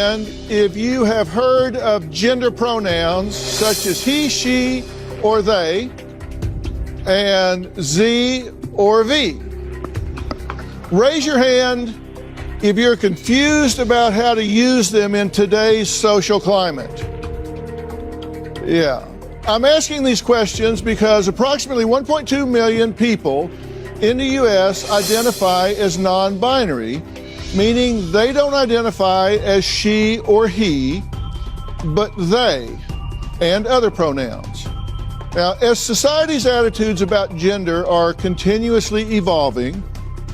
hand if you have heard of gender pronouns such as he, she, or they, and Z or V. Raise your hand if you're confused about how to use them in today's social climate. Yeah. I'm asking these questions because approximately 1.2 million people in the U.S. identify as non-binary, meaning they don't identify as she or he, but they and other pronouns. Now, as society's attitudes about gender are continuously evolving,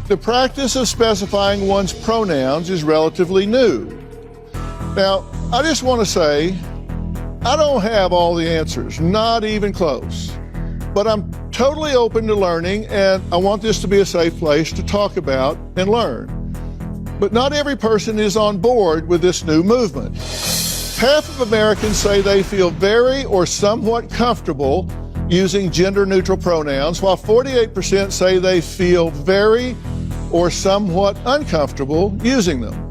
the practice of specifying one's pronouns is relatively new. Now, I just want to say, I don't have all the answers, not even close, but I'm totally open to learning, and I want this to be a safe place to talk about and learn. But not every person is on board with this new movement. Half of Americans say they feel very or somewhat comfortable using gender-neutral pronouns, while 48% say they feel very or somewhat uncomfortable using them.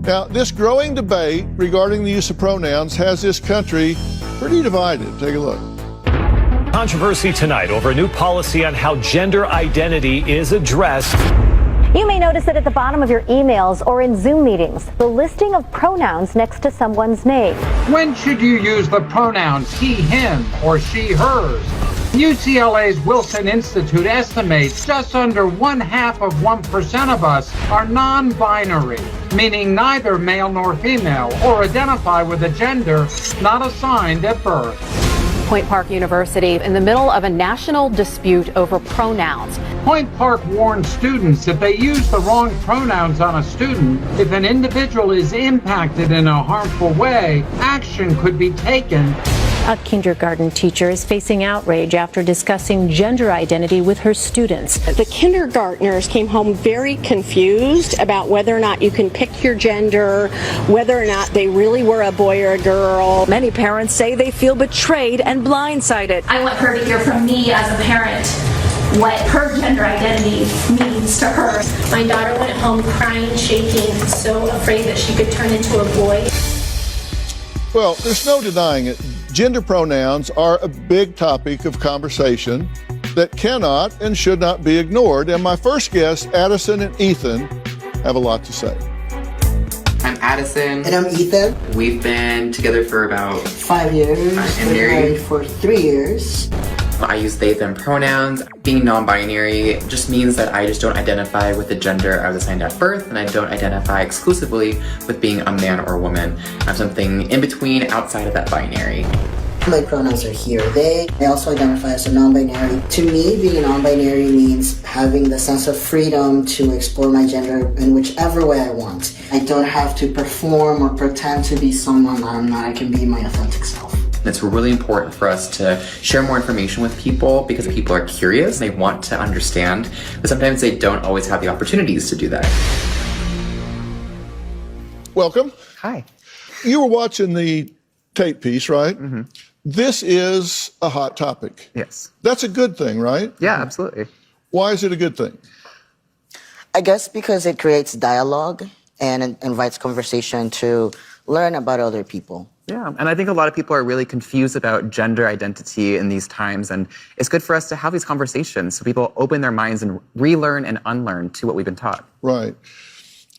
Now, this growing debate regarding the use of pronouns has this country pretty divided. Take a look. Controversy tonight over a new policy on how gender identity is addressed. You may notice it at the bottom of your emails or in Zoom meetings, the listing of pronouns next to someone's name. When should you use the pronouns he, him, or she, hers? UCLA's Wilson Institute estimates just under 0.5% of us are non-binary, meaning neither male nor female, or identify with a gender not assigned at birth. Point Park University in the middle of a national dispute over pronouns. Point Park warns students if they use the wrong pronouns on a student, if an individual is impacted in a harmful way, action could be taken. A kindergarten teacher is facing outrage after discussing gender identity with her students. The kindergartners came home very confused about whether or not you can pick your gender, whether or not they really were a boy or a girl. Many parents say they feel betrayed and blindsided. I want her to hear from me as a parent what her gender identity means to her. My daughter went home crying, shaking, so afraid that she could turn into a boy. Well, there's no denying it. Gender pronouns are a big topic of conversation that cannot and should not be ignored. And my first guests, Addison and Ethan, have a lot to say. I'm Addison. And I'm Ethan. We've been together for about 5 years. And married for 3 years. I use they, them pronouns. Being non-binary just means that I just don't identify with the gender I was assigned at birth, and I don't identify exclusively with being a man or a woman. I'm something in between, outside of that binary. My pronouns are he or they. I also identify as a non-binary. To me, being non-binary means having the sense of freedom to explore my gender in whichever way I want. I don't have to perform or pretend to be someone that I'm not. I can be my authentic self. It's really important for us to share more information with people because people are curious, they want to understand, but sometimes they don't always have the opportunities to do that. Welcome. Hi. You were watching the tape piece, right? Mm-hmm. This is a hot topic. Yes. That's a good thing, right? Yeah, absolutely. Why is it a good thing? I guess because it creates dialogue and it invites conversation to learn about other people. Yeah, and I think a lot of people are really confused about gender identity in these times, and it's good for us to have these conversations so people open their minds and relearn and unlearn to what we've been taught. Right.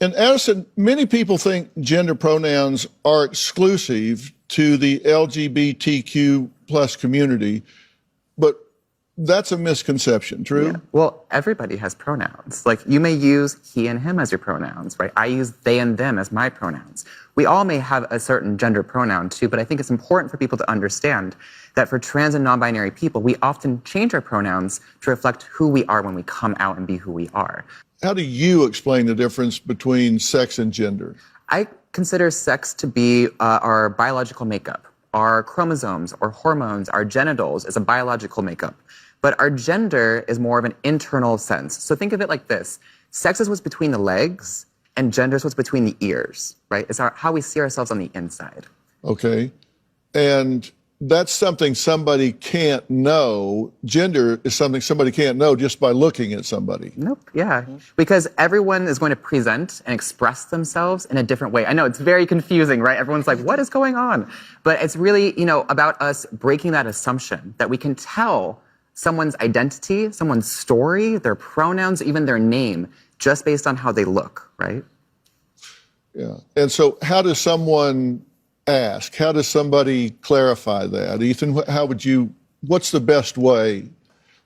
And Addison, many people think gender pronouns are exclusive to the LGBTQ plus community, but that's a misconception, true? Yeah. Well, everybody has pronouns. Like, you may use he and him as your pronouns, right? I use they and them as my pronouns. We all may have a certain gender pronoun too, but I think it's important for people to understand that for trans and non-binary people, we often change our pronouns to reflect who we are when we come out and be who we are. How do you explain the difference between sex and gender? I consider sex to be our biological makeup. Our chromosomes or hormones, our genitals is a biological makeup. But our gender is more of an internal sense. So think of it like this. Sex is what's between the legs, and gender is what's between the ears, right? It's how we see ourselves on the inside. Okay. And that's something somebody can't know. Gender is something somebody can't know just by looking at somebody. Nope, yeah. Because everyone is going to present and express themselves in a different way. I know it's very confusing, right? Everyone's like, what is going on? But it's really, about us breaking that assumption that we can tell someone's identity, someone's story, their pronouns, even their name, just based on how they look, right? Yeah. And so how does someone ask? How does somebody clarify that? Ethan, what's the best way?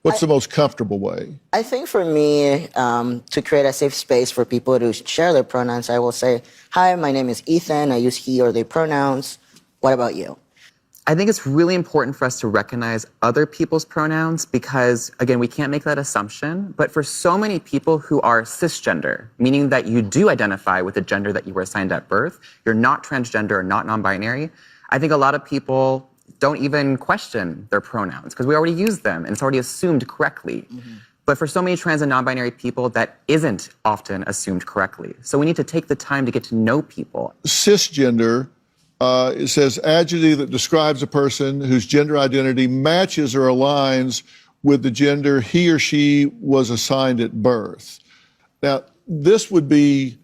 What's the most comfortable way? I think for me, to create a safe space for people to share their pronouns, I will say, hi, my name is Ethan. I use he or they pronouns. What about you? I think it's really important for us to recognize other people's pronouns because, again, we can't make that assumption. But for so many people who are cisgender, meaning that you do identify with the gender that you were assigned at birth, you're not transgender or not non-binary, I think a lot of people don't even question their pronouns because we already use them and it's already assumed correctly. Mm-hmm. But for so many trans and non-binary people, that isn't often assumed correctly. So we need to take the time to get to know people. Cisgender, it says adjective that describes a person whose gender identity matches or aligns with the gender he or she was assigned at birth. Now, this would be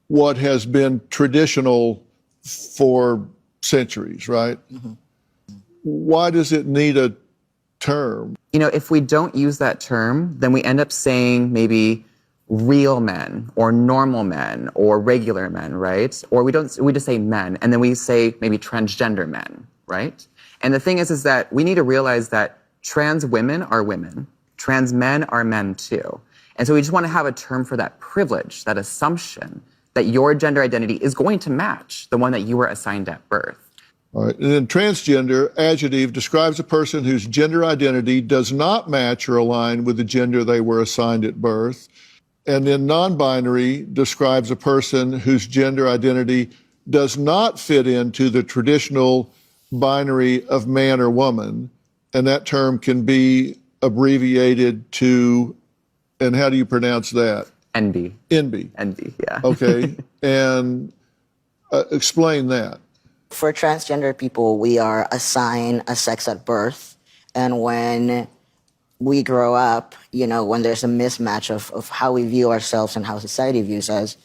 what has been traditional for centuries, right? Mm-hmm. Why does it need a term? If we don't use that term, then we end up saying maybe real men or normal men or regular men, right? Or we just say men, and then we say maybe transgender men, right? And the thing is that we need to realize that trans women are women, trans men are men too. And so we just want to have a term for that privilege, that assumption that your gender identity is going to match the one that you were assigned at birth. All right. And then transgender, adjective, describes a person whose gender identity does not match or align with the gender they were assigned at birth. And then non-binary describes a person whose gender identity does not fit into the traditional binary of man or woman. And that term can be abbreviated to, and how do you pronounce that? NB. NB. NB, yeah. Okay. And explain that. For transgender people, we are assigned a sex at birth. And when we grow up, when there's a mismatch of how we view ourselves and how society views us,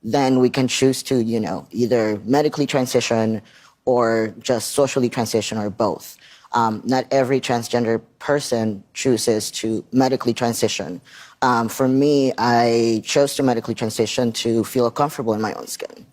then we can choose to, either medically transition or just socially transition or both. Not every transgender person chooses to medically transition. For me, I chose to medically transition to feel comfortable in my own skin.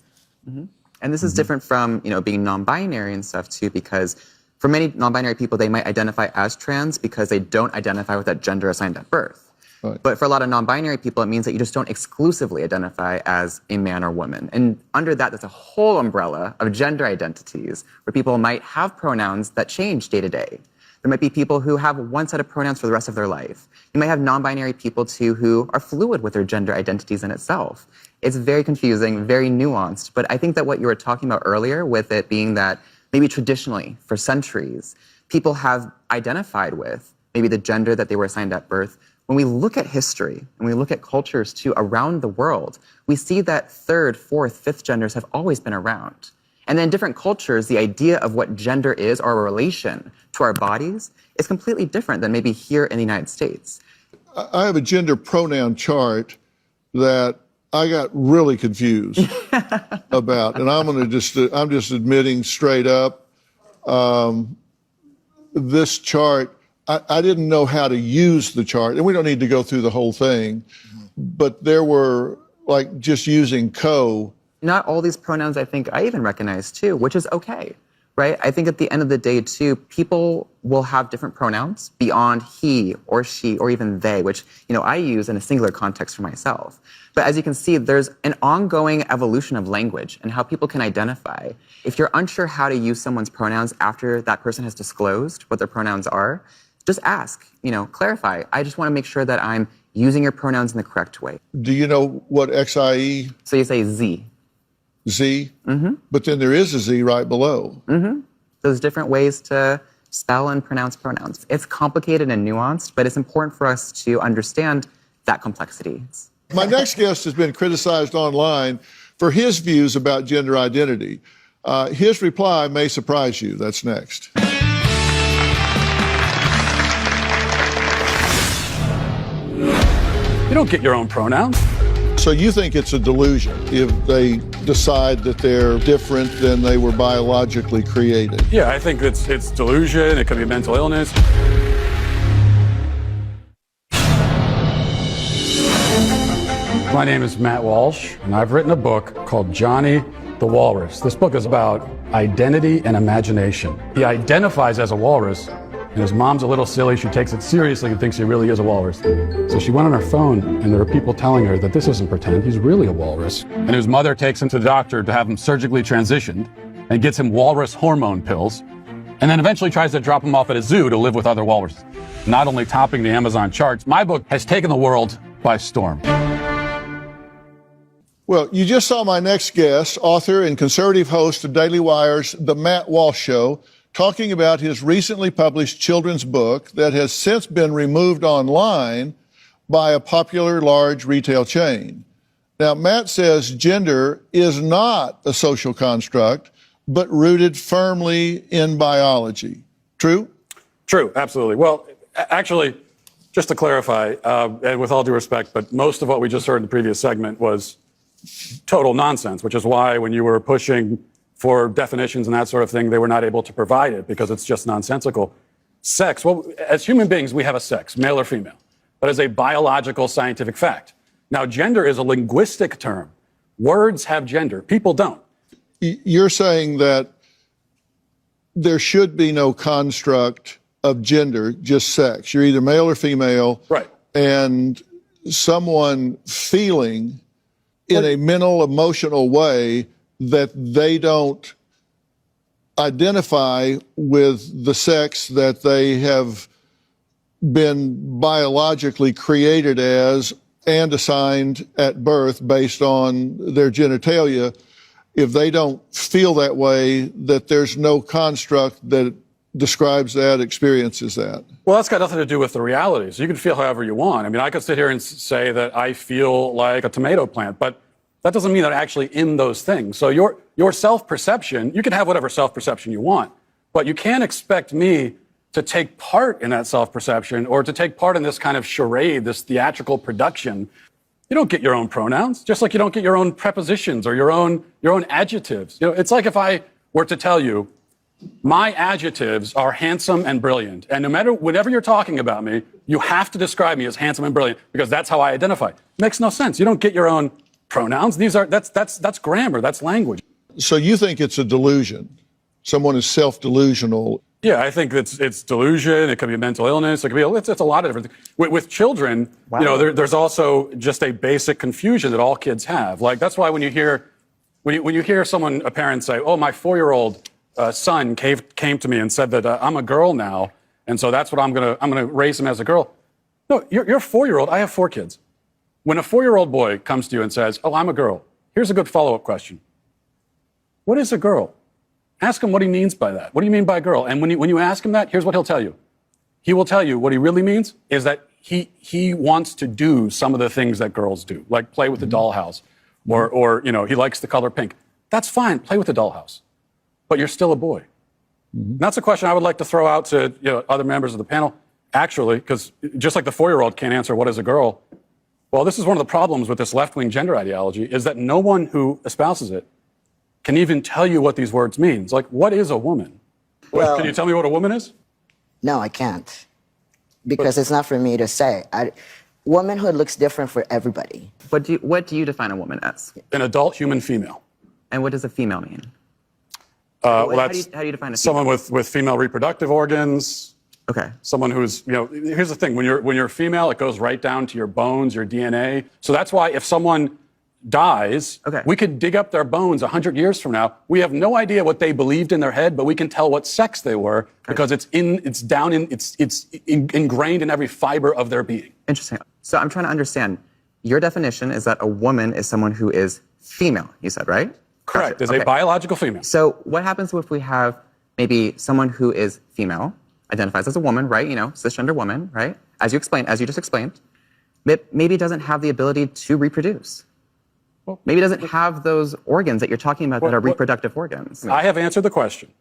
Mm-hmm. And this is different from, being non-binary and stuff too, because for many non-binary people, they might identify as trans because they don't identify with that gender assigned at birth. Right. But for a lot of non-binary people, it means that you just don't exclusively identify as a man or woman. And under that, there's a whole umbrella of gender identities where people might have pronouns that change day to day. There might be people who have one set of pronouns for the rest of their life. You might have non-binary people too who are fluid with their gender identities in itself. It's very confusing, very nuanced. But I think that what you were talking about earlier with it being that maybe traditionally, for centuries, people have identified with maybe the gender that they were assigned at birth. When we look at history and we look at cultures too around the world, we see that third, fourth, fifth genders have always been around. And then in different cultures, the idea of what gender is or a relation to our bodies is completely different than maybe here in the United States. I have a gender pronoun chart that I got really confused about, and I'm just admitting straight up, this chart, I didn't know how to use the chart, and we don't need to go through the whole thing, but there were just using co. Not all these pronouns I think I even recognize too, which is okay, right? I think at the end of the day too, people will have different pronouns beyond he or she or even they, which, I use in a singular context for myself. But as you can see, there's an ongoing evolution of language and how people can identify. If you're unsure how to use someone's pronouns after that person has disclosed what their pronouns are, just ask, clarify. I just want to make sure that I'm using your pronouns in the correct way. Do you know what XIE? So you say Z. Z? Mm-hmm. But then there is a Z right below. Mm-hmm. There's different ways to spell and pronounce pronouns. It's complicated and nuanced, but it's important for us to understand that complexity. My next guest has been criticized online for his views about gender identity. His reply may surprise you. That's next. You don't get your own pronouns. So you think it's a delusion if they decide that they're different than they were biologically created? Yeah, I think it's delusion. It could be mental illness. My name is Matt Walsh, and I've written a book called Johnny the Walrus. This book is about identity and imagination. He identifies as a walrus, and his mom's a little silly. She takes it seriously and thinks he really is a walrus. So she went on her phone, and there are people telling her that this isn't pretend, he's really a walrus. And his mother takes him to the doctor to have him surgically transitioned and gets him walrus hormone pills, and then eventually tries to drop him off at a zoo to live with other walruses. Not only topping the Amazon charts, my book has taken the world by storm. Well, you just saw my next guest, author and conservative host of Daily Wire's The Matt Walsh Show, talking about his recently published children's book that has since been removed online by a popular large retail chain. Now, Matt says gender is not a social construct, but rooted firmly in biology. True? True, absolutely. Well, actually, just to clarify, and with all due respect, but most of what we just heard in the previous segment was total nonsense, which is why when you were pushing for definitions and that sort of thing, they were not able to provide it because it's just nonsensical. Sex, well, as human beings, we have a sex, male or female. That is a biological scientific fact. Now, gender is a linguistic term. Words have gender. People don't. You're saying that there should be no construct of gender, just sex. You're either male or female. Right. And someone feeling in a mental, emotional way that they don't identify with the sex that they have been biologically created as and assigned at birth based on their genitalia. If they don't feel that way, that there's no construct that describes that, experiences that. Well, that's got nothing to do with the realities. You can feel however you want. I mean, I could sit here and say that I feel like a tomato plant, but that doesn't mean that I'm actually in those things. So your self-perception, you can have whatever self-perception you want, but you can't expect me to take part in that self-perception or to take part in this kind of charade, this theatrical production. You don't get your own pronouns, just like you don't get your own prepositions or your own adjectives. You know, it's like if I were to tell you, my adjectives are handsome and brilliant, and no matter whenever you're talking about me, you have to describe me as handsome and brilliant because that's how I identify. Makes no sense. You don't get your own pronouns. That's grammar. That's language. So you think it's a delusion? Someone is self-delusional. Yeah, I think it's delusion. It could be mental illness. It could be it's a lot of different things. With children, wow. You know, there's also just a basic confusion that all kids have. Like that's why when you hear a parent say, "Oh, my 4-year-old son came to me and said that I'm a girl now, and so that's what I'm gonna raise him as a girl." No, you're a 4-year-old. I have 4 kids. When a 4-year-old boy comes to you and says, "Oh, I'm a girl," here's a good follow-up question: what is a girl? Ask him what he means by that. What do you mean by girl? And when you ask him that, here's what he'll tell you. He will tell you what he really means is that he wants to do some of the things that girls do, like play with the dollhouse, or you know, he likes the color pink. That's fine. Play with the dollhouse, but you're still a boy. And that's a question I would like to throw out to other members of the panel, actually, because just like the 4-year-old can't answer what is a girl. Well, this is one of the problems with this left-wing gender ideology is that no one who espouses it can even tell you what these words mean. It's like, what is a woman? Well, can you tell me what a woman is? No, I can't. Because it's not for me to say. Womanhood looks different for everybody. What do you define a woman as? An adult human female. And what does a female mean? Well, how do you define a female? Someone with female reproductive organs. Okay. Someone who's, here's the thing. When you're female, it goes right down to your bones, your DNA. So that's why if someone dies, we could dig up their bones 100 years from now. We have no idea what they believed in their head, but we can tell what sex they were because it's ingrained in every fiber of their being. Interesting. So I'm trying to understand. Your definition is that a woman is someone who is female, you said, right? Correct. Is a biological female. So what happens if we have maybe someone who is female, identifies as a woman, right? Cisgender woman, right? As you just explained, maybe doesn't have the ability to reproduce. Maybe doesn't have those organs that you're talking about that are reproductive organs. I have answered the question.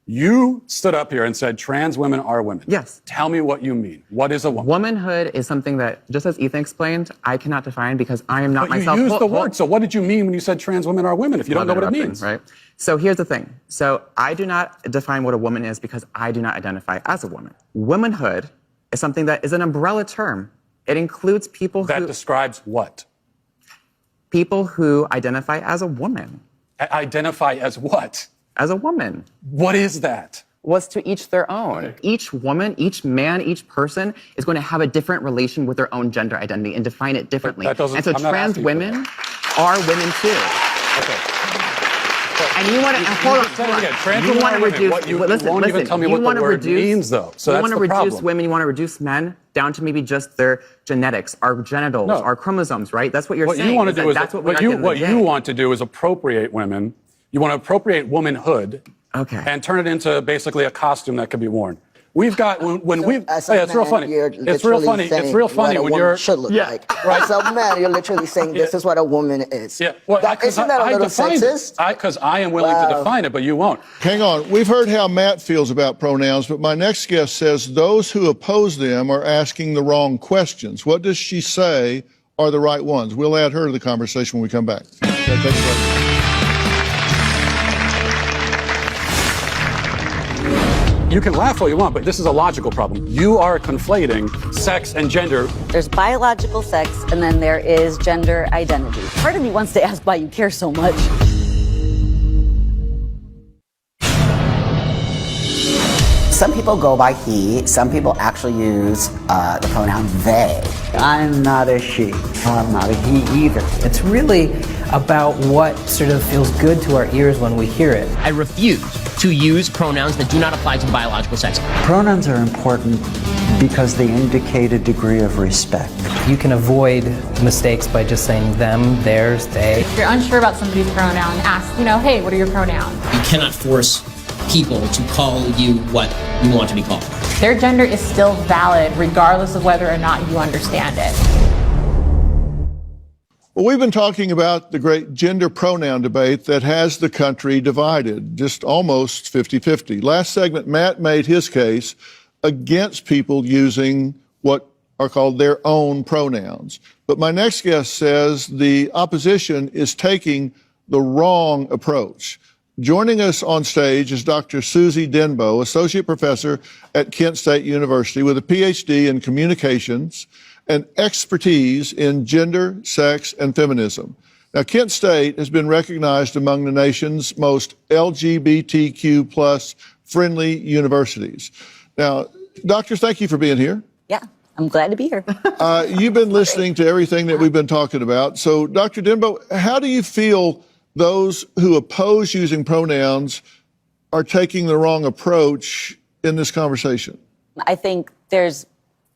You stood up here and said trans women are women. Yes. Tell me what you mean. What is a woman? Womanhood is something that, just as Ethan explained, I cannot define because I am not but myself. You used the word. So what did you mean when you said trans women are women if you don't know what it means? Right. So here's the thing. So I do not define what a woman is because I do not identify as a woman. Womanhood is something that is an umbrella term. It includes people that describes what? People who identify as a woman. Identify as what? As a woman. What is that? Was to each their own. Each woman, each man, each person is going to have a different relation with their own gender identity and define it differently. And so trans women are women too. Okay. And you want to hold on. Trans women are women. You won't even tell me what the word means, though. So you that's want to the problem. reduce women. You want to reduce men down to maybe just their genetics, our genitals, our chromosomes. Right? That's what you're saying. What you want to do is that's what you want to do is appropriate women. You want to appropriate womanhood. Okay. And turn it into basically a costume that could be worn. We've got it's real funny. It's real funny. It's real funny when you're should look like. Right. As a man, you're literally saying this is what a woman is. Yeah. Well, isn't that a little sexist? Because I am willing to define it, but you won't. Hang on. We've heard how Matt feels about pronouns, but my next guest says those who oppose them are asking the wrong questions. What does she say are the right ones? We'll add her to the conversation when we come back. Okay, take a break. You can laugh all you want, but this is a logical problem. You are conflating sex and gender. There's biological sex, and then there is gender identity. Part of me wants to ask why you care so much. Some people go by he, some people actually use the pronoun they. I'm not a she. I'm not a he either. It's really about what sort of feels good to our ears when we hear it. I refuse to use pronouns that do not apply to biological sex. Pronouns are important because they indicate a degree of respect. You can avoid mistakes by just saying them, theirs, they. If you're unsure about somebody's pronoun, ask, hey, what are your pronouns? You cannot force people to call you what you want to be called. Their gender is still valid regardless of whether or not you understand it. Well, we've been talking about the great gender pronoun debate that has the country divided, just almost 50-50. Last segment, Matt made his case against people using what are called their own pronouns. But my next guest says the opposition is taking the wrong approach. Joining us on stage is Dr. Susie Denbo, Associate Professor at Kent State University with a PhD in communications and expertise in gender, sex, and feminism. Now, Kent State has been recognized among the nation's most LGBTQ plus friendly universities. Now, doctors, thank you for being here. Yeah, I'm glad to be here. You've been listening to everything that we've been talking about. So, Dr. Denbo, how do you feel those who oppose using pronouns are taking the wrong approach in this conversation? I think there's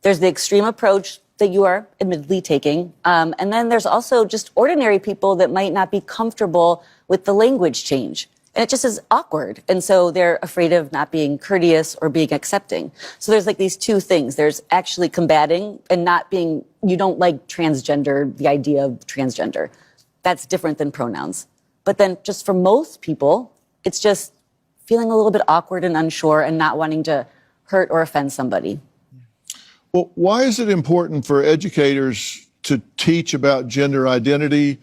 the extreme approach that you are admittedly taking. And then there's also just ordinary people that might not be comfortable with the language change. And it just is awkward. And so they're afraid of not being courteous or being accepting. So there's like these two things. There's actually combating and not being, you don't like transgender, the idea of transgender. That's different than pronouns. But then just for most people, it's just feeling a little bit awkward and unsure and not wanting to hurt or offend somebody. Well, why is it important for educators to teach about gender identity,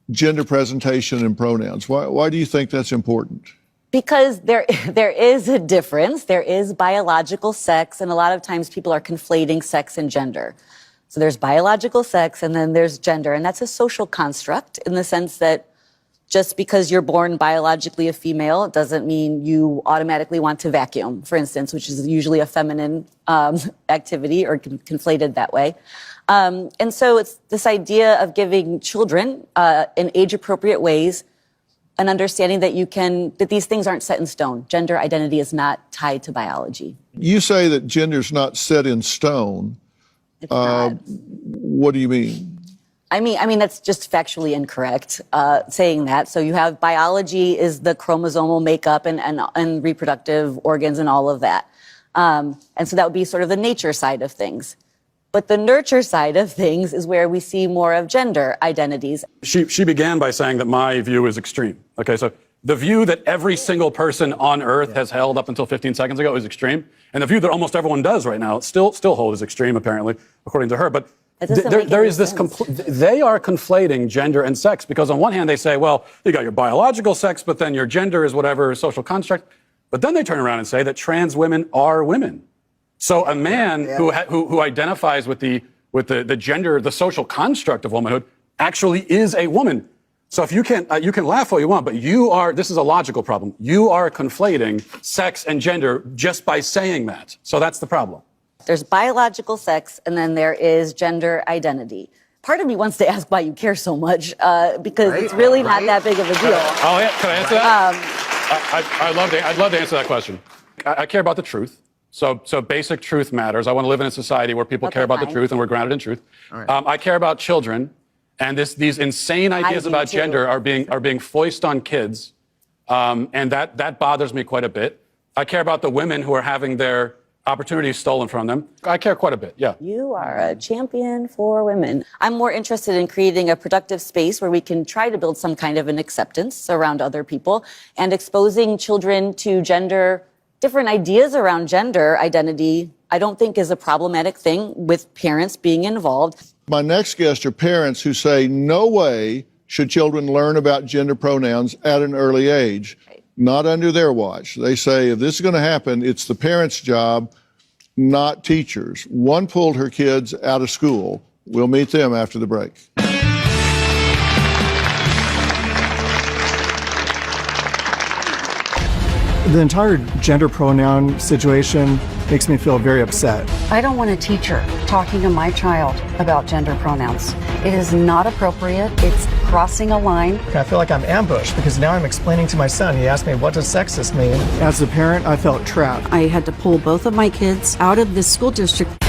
gender presentation, and pronouns? Why do you think that's important? Because there is a difference. There is biological sex, and a lot of times people are conflating sex and gender. So there's biological sex, and then there's gender, and that's a social construct in the sense that just because you're born biologically a female doesn't mean you automatically want to vacuum, for instance, which is usually a feminine activity or conflated that way. And so it's this idea of giving children in age-appropriate ways an understanding that these things aren't set in stone. Gender identity is not tied to biology. You say that gender's not set in stone. It's not. What do you mean? I mean, that's just factually incorrect, saying that. So you have biology is the chromosomal makeup and reproductive organs and all of that. And so that would be sort of the nature side of things. But the nurture side of things is where we see more of gender identities. She began by saying that my view is extreme. Okay, so the view that every single person on Earth has held up until 15 seconds ago is extreme, and the view that almost everyone does right now still hold is extreme, apparently, according to her. But there is this they are conflating gender and sex, because on one hand they say, well, you got your biological sex, but then your gender is whatever social construct. But then they turn around and say that trans women are women. So a man who identifies with the gender, the social construct of womanhood, actually is a woman. So if you can laugh all you want, but this is a logical problem. You are conflating sex and gender just by saying that. So that's the problem. There's biological sex, and then there is gender identity. Part of me wants to ask why you care so much, because it's really not that big of a deal. Oh, yeah. Can I answer that? I'd love to answer that question. I care about the truth. So basic truth matters. I want to live in a society where people care about the truth and we're grounded in truth. Right. I care about children, and these insane ideas about gender are being foisted on kids, and that bothers me quite a bit. I care about the women who are having their opportunities stolen from them. I care quite a bit, yeah. You are a champion for women. I'm more interested in creating a productive space where we can try to build some kind of an acceptance around other people, and exposing children to different ideas around gender identity, I don't think is a problematic thing with parents being involved. My next guests are parents who say, no way should children learn about gender pronouns at an early age. Not under their watch. They say if this is going to happen, it's the parents' job, not teachers. One pulled her kids out of school. We'll meet them after the break. The entire gender pronoun situation makes me feel very upset. I don't want a teacher talking to my child about gender pronouns. It is not appropriate. It's crossing a line. I feel like I'm ambushed because now I'm explaining to my son. He asked me, what does sexist mean? As a parent, I felt trapped. I had to pull both of my kids out of this school district.